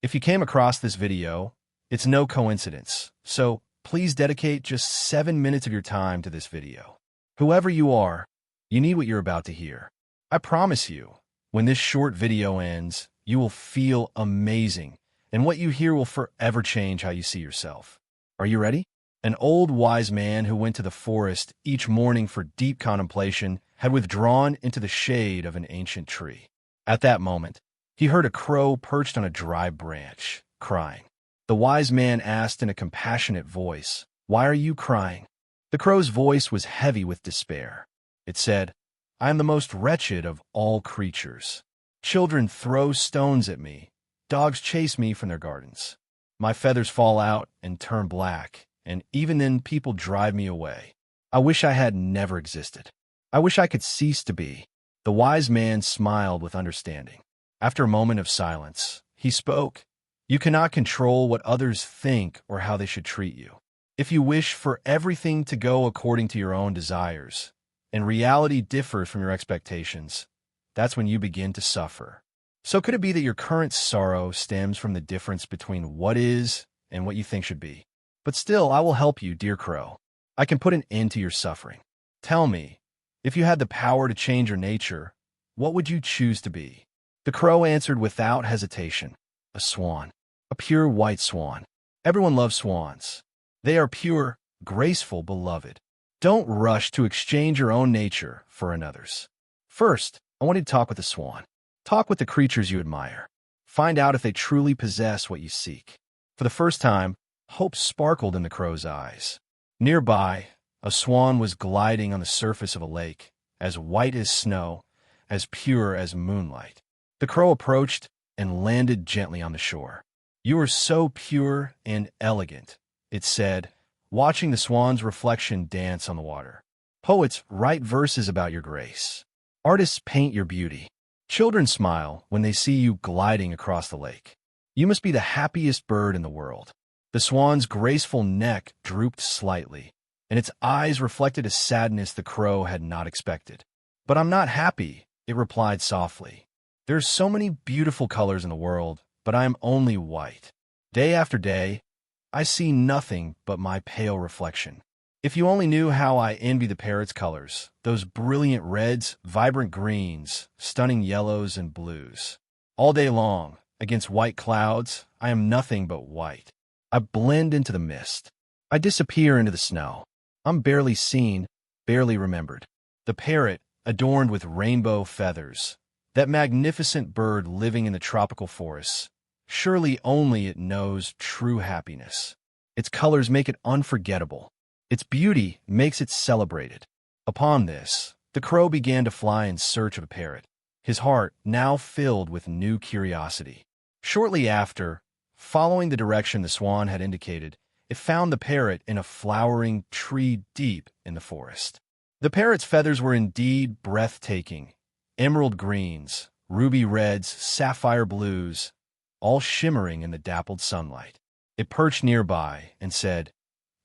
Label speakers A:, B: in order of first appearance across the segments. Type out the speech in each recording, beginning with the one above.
A: If you came across this video, it's no coincidence, so please dedicate just 7 minutes of your time to this video. Whoever you are, you need what you're about to hear. I promise you, when this short video ends, you will feel amazing, and what you hear will forever change how you see yourself. Are you ready? An old wise man who went to the forest each morning for deep contemplation had withdrawn into the shade of an ancient tree. At that moment, he heard a crow perched on a dry branch, crying. The wise man asked in a compassionate voice, "Why are you crying?" The crow's voice was heavy with despair. It said, "I am the most wretched of all creatures. Children throw stones at me. Dogs chase me from their gardens. My feathers fall out and turn black, and even then people drive me away. I wish I had never existed. I wish I could cease to be." The wise man smiled with understanding. After a moment of silence, he spoke. "You cannot control what others think or how they should treat you. If you wish for everything to go according to your own desires, and reality differs from your expectations, that's when you begin to suffer. So could it be that your current sorrow stems from the difference between what is and what you think should be? But still, I will help you, dear crow. I can put an end to your suffering. Tell me, if you had the power to change your nature, what would you choose to be?" The crow answered without hesitation, "A swan, a pure white swan. Everyone loves swans. They are pure, graceful, beloved. Don't rush to exchange your own nature for another's. First, I want you to talk with the swan. Talk with the creatures you admire. Find out if they truly possess what you seek." For the first time, hope sparkled in the crow's eyes. Nearby, a swan was gliding on the surface of a lake, as white as snow, as pure as moonlight. The crow approached and landed gently on the shore. "You are so pure and elegant," it said, watching the swan's reflection dance on the water. "Poets write verses about your grace. Artists paint your beauty. Children smile when they see you gliding across the lake. You must be the happiest bird in the world." The swan's graceful neck drooped slightly, and its eyes reflected a sadness the crow had not expected. "But I'm not happy," it replied softly. "There are so many beautiful colors in the world, but I am only white. Day after day, I see nothing but my pale reflection. If you only knew how I envy the parrot's colors, those brilliant reds, vibrant greens, stunning yellows and blues. All day long, against white clouds, I am nothing but white. I blend into the mist. I disappear into the snow. I'm barely seen, barely remembered. The parrot, adorned with rainbow feathers, that magnificent bird living in the tropical forests, surely only it knows true happiness. Its colors make it unforgettable. Its beauty makes it celebrated." Upon this, the crow began to fly in search of a parrot, his heart now filled with new curiosity. Shortly after, following the direction the swan had indicated, it found the parrot in a flowering tree deep in the forest. The parrot's feathers were indeed breathtaking. Emerald greens, ruby reds, sapphire blues, all shimmering in the dappled sunlight. It perched nearby and said,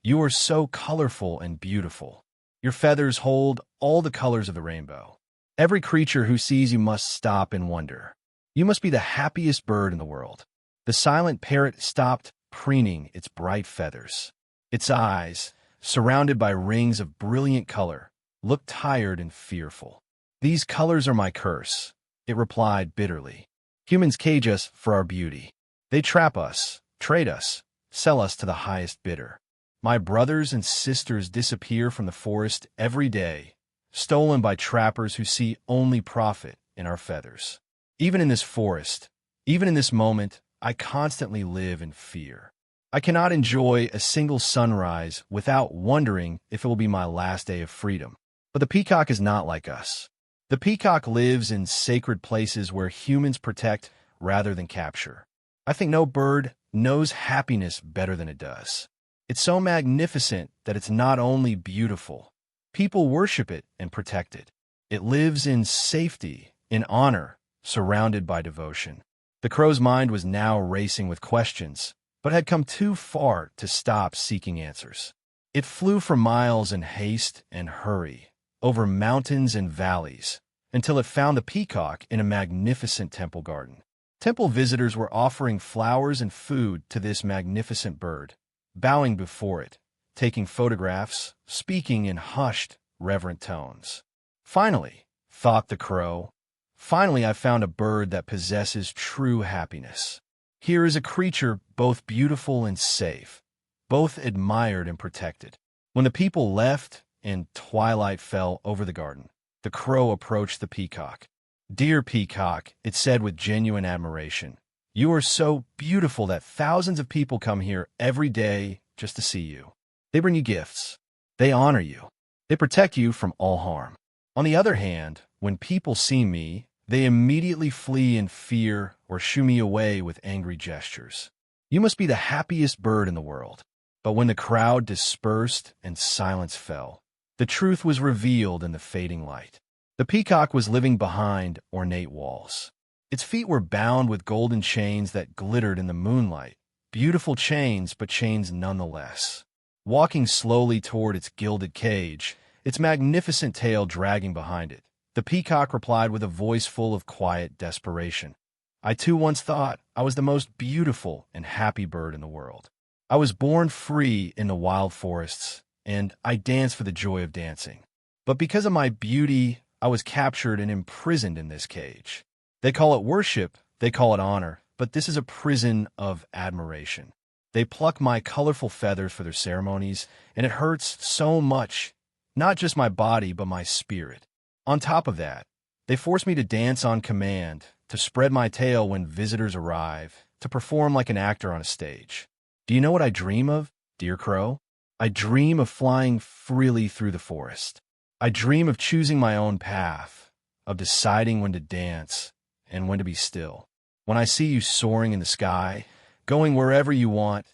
A: "You are so colorful and beautiful. Your feathers hold all the colors of the rainbow. Every creature who sees you must stop and wonder. You must be the happiest bird in the world." The silent parrot stopped preening its bright feathers. Its eyes, surrounded by rings of brilliant color, looked tired and fearful. "These colors are my curse," it replied bitterly. "Humans cage us for our beauty. They trap us, trade us, sell us to the highest bidder. My brothers and sisters disappear from the forest every day, stolen by trappers who see only profit in our feathers. Even in this forest, even in this moment, I constantly live in fear. I cannot enjoy a single sunrise without wondering if it will be my last day of freedom." But the peacock is not like us. The peacock lives in sacred places where humans protect rather than capture. I think no bird knows happiness better than it does. It's so magnificent that it's not only beautiful. People worship it and protect it. It lives in safety, in honor, surrounded by devotion. The crow's mind was now racing with questions, but had come too far to stop seeking answers. It flew for miles in haste and hurry, over mountains and valleys, until it found the peacock in a magnificent temple garden. Temple visitors were offering flowers and food to this magnificent bird, bowing before it, taking photographs, speaking in hushed, reverent tones. Finally, thought the crow, finally I found a bird that possesses true happiness. Here is a creature both beautiful and safe, both admired and protected. When the people left and twilight fell over the garden, the crow approached the peacock. "Dear peacock," it said with genuine admiration, "you are so beautiful that thousands of people come here every day just to see you. They bring you gifts. They honor you. They protect you from all harm. On the other hand, when people see me, they immediately flee in fear or shoo me away with angry gestures. You must be the happiest bird in the world." But when the crowd dispersed and silence fell, the truth was revealed in the fading light. The peacock was living behind ornate walls. Its feet were bound with golden chains that glittered in the moonlight. Beautiful chains, but chains nonetheless. Walking slowly toward its gilded cage, its magnificent tail dragging behind it, the peacock replied with a voice full of quiet desperation. "I too once thought I was the most beautiful and happy bird in the world. I was born free in the wild forests, and I danced for the joy of dancing. But because of my beauty, I was captured and imprisoned in this cage. They call it worship, they call it honor, but this is a prison of admiration. They pluck my colorful feathers for their ceremonies, and it hurts so much, not just my body, but my spirit. On top of that, they force me to dance on command, to spread my tail when visitors arrive, to perform like an actor on a stage. Do you know what I dream of, dear crow? I dream of flying freely through the forest. I dream of choosing my own path, of deciding when to dance and when to be still. When I see you soaring in the sky, going wherever you want,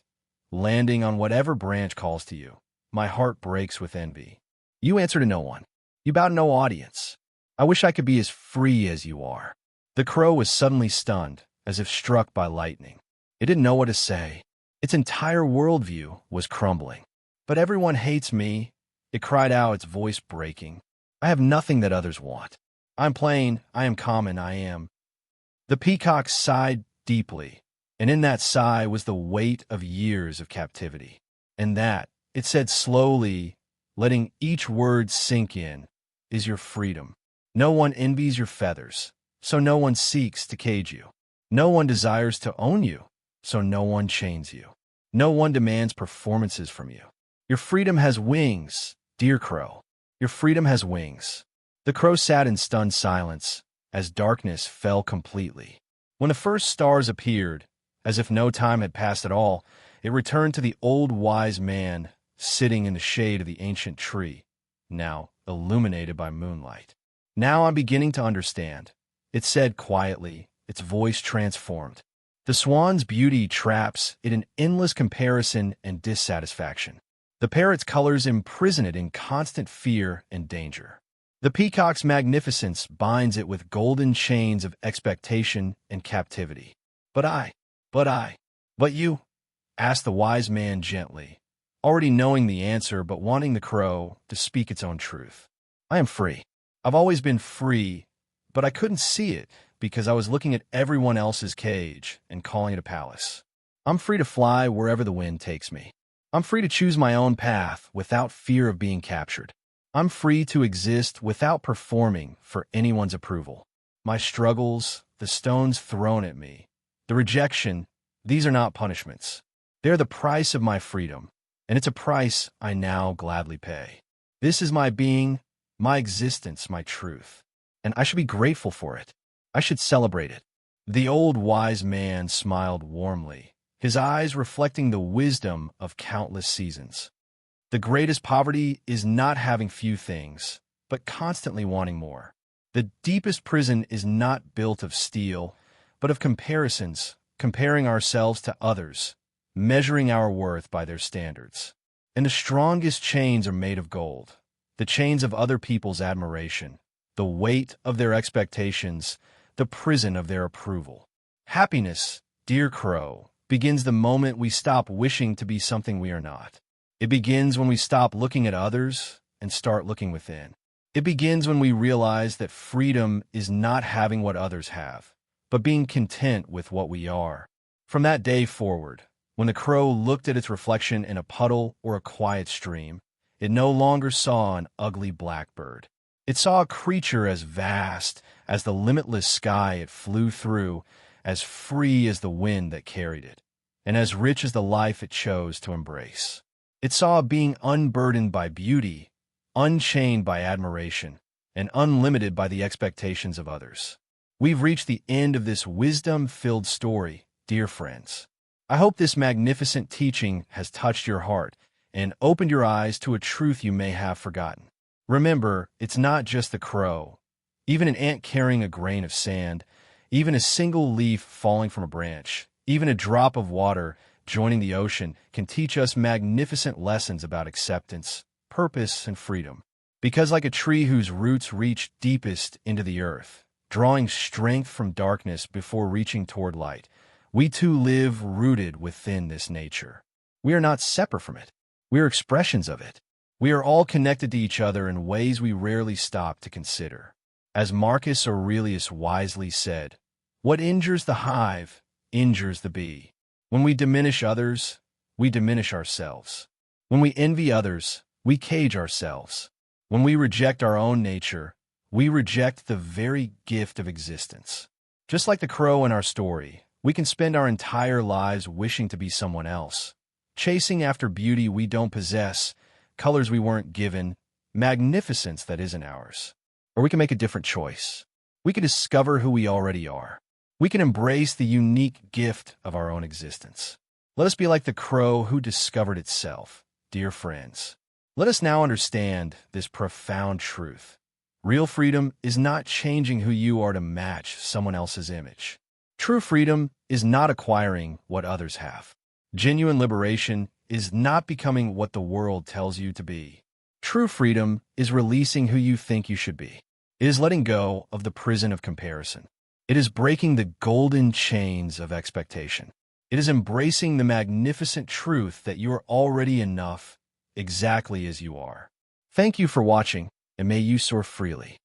A: landing on whatever branch calls to you, my heart breaks with envy. You answer to no one. You bow to no audience. I wish I could be as free as you are." The crow was suddenly stunned, as if struck by lightning. It didn't know what to say. Its entire worldview was crumbling. "But everyone hates me," it cried out, its voice breaking. "I have nothing that others want. I'm plain, I am common, I am." The peacock sighed deeply, and in that sigh was the weight of years of captivity. And that, it said slowly, letting each word sink in, is your freedom. No one envies your feathers, so no one seeks to cage you. No one desires to own you, so no one chains you. No one demands performances from you. Your freedom has wings, dear crow. Your freedom has wings. The crow sat in stunned silence as darkness fell completely. When the first stars appeared, as if no time had passed at all, it returned to the old wise man sitting in the shade of the ancient tree, now illuminated by moonlight. "Now I'm beginning to understand," it said quietly, its voice transformed. "The swan's beauty traps it in endless comparison and dissatisfaction. The parrot's colors imprison it in constant fear and danger. The peacock's magnificence binds it with golden chains of expectation and captivity. But you?" asked the wise man gently, already knowing the answer but wanting the crow to speak its own truth. "I am free. I've always been free, but I couldn't see it because I was looking at everyone else's cage and calling it a palace. I'm free to fly wherever the wind takes me. I'm free to choose my own path without fear of being captured. I'm free to exist without performing for anyone's approval. My struggles, the stones thrown at me, the rejection, these are not punishments. They're the price of my freedom, and it's a price I now gladly pay. This is my being, my existence, my truth, and I should be grateful for it. I should celebrate it." The old wise man smiled warmly, his eyes reflecting the wisdom of countless seasons. "The greatest poverty is not having few things, but constantly wanting more. The deepest prison is not built of steel, but of comparisons, comparing ourselves to others, measuring our worth by their standards. And the strongest chains are made of gold, the chains of other people's admiration, the weight of their expectations, the prison of their approval. Happiness, dear crow, begins the moment we stop wishing to be something we are not. It begins when we stop looking at others and start looking within. It begins when we realize that freedom is not having what others have, but being content with what we are. From that day forward, when the crow looked at its reflection in a puddle or a quiet stream, it no longer saw an ugly blackbird. It saw a creature as vast as the limitless sky it flew through, as free as the wind that carried it, and as rich as the life it chose to embrace. It saw a being unburdened by beauty, unchained by admiration, and unlimited by the expectations of others. We've reached the end of this wisdom-filled story, dear friends. I hope this magnificent teaching has touched your heart and opened your eyes to a truth you may have forgotten. Remember, it's not just the crow. Even an ant carrying a grain of sand, even a single leaf falling from a branch, even a drop of water joining the ocean can teach us magnificent lessons about acceptance, purpose, and freedom. Because like a tree whose roots reach deepest into the earth, drawing strength from darkness before reaching toward light, we too live rooted within this nature. We are not separate from it. We are expressions of it. We are all connected to each other in ways we rarely stop to consider. As Marcus Aurelius wisely said, "What injures the hive injures the bee." When we diminish others, we diminish ourselves. When we envy others, we cage ourselves. When we reject our own nature, we reject the very gift of existence. Just like the crow in our story, we can spend our entire lives wishing to be someone else, chasing after beauty we don't possess, colors we weren't given, magnificence that isn't ours. Or we can make a different choice. We can discover who we already are. We can embrace the unique gift of our own existence. Let us be like the crow who discovered itself, dear friends. Let us now understand this profound truth. Real freedom is not changing who you are to match someone else's image. True freedom is not acquiring what others have. Genuine liberation is not becoming what the world tells you to be. True freedom is releasing who you think you should be. It is letting go of the prison of comparison. It is breaking the golden chains of expectation. It is embracing the magnificent truth that you are already enough, exactly as you are. Thank you for watching, and may you soar freely.